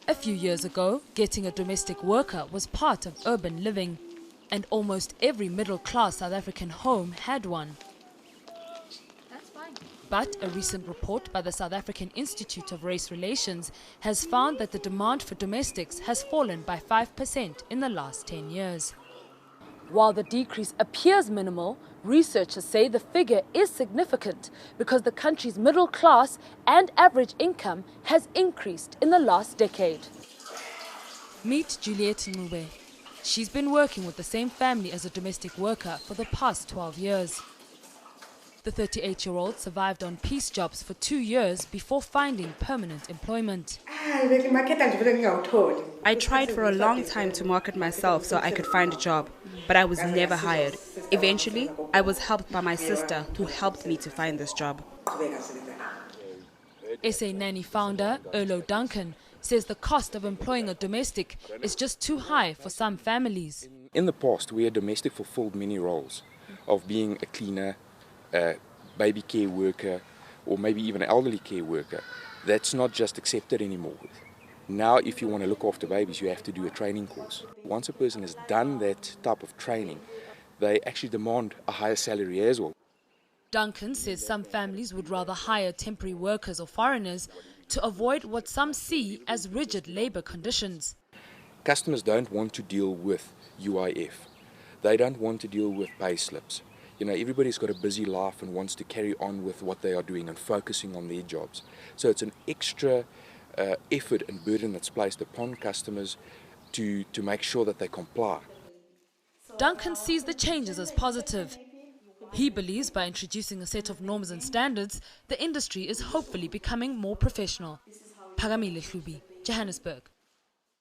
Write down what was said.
A few years ago, getting a domestic worker was part of urban living, and almost every middle-class South African home had one. But a recent report by the South African Institute of Race Relations has found that the demand for domestics has fallen by 5% in the last 10 years. While the decrease appears minimal, researchers say the figure is significant because the country's middle class and average income has increased in the last decade. Meet JULIET. She's been working with the same family as a domestic worker for the past 12 years. The 38-year-old survived on piece jobs for 2 years before finding permanent employment. I tried for a long time to market myself so I could find a job, but I was never hired. Eventually, I was helped by my sister, who helped me to find this job. SA Nanny founder ERLO DUNCAN says the cost of employing a domestic is just too high for some families. In the past, where a domestic fulfilled many roles of being a cleaner, a baby care worker, or maybe even an elderly care worker. That's not just accepted anymore. Now, if you want to look after babies, you have to do a training course. Once a person has done that type of training, they actually demand a higher salary as well. Duncan says some families would rather hire temporary workers or foreigners to avoid what some see as rigid labor conditions. Customers don't want to deal with UIF. They don't want to deal with pay slips. You know, everybody's got a busy life and wants to carry on with what they are doing and focusing on their jobs. So it's an extra effort and burden that's placed upon customers to make sure that they comply. Duncan sees the changes as positive. He believes by introducing a set of norms and standards, the industry is hopefully becoming more professional. PHAKAMILE, HLUBI, Johannesburg.